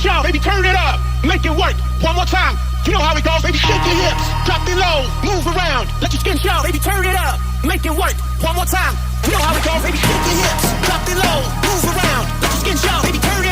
shout, baby, turn it up, make it work. One more time, you know how it goes, baby, shake your hips, drop it low, move around, let your skin shout, baby, turn it up, make it work. One more time, you know how it goes, baby, shake your hips, drop it low, move around, let your skin shout, baby, turn it up.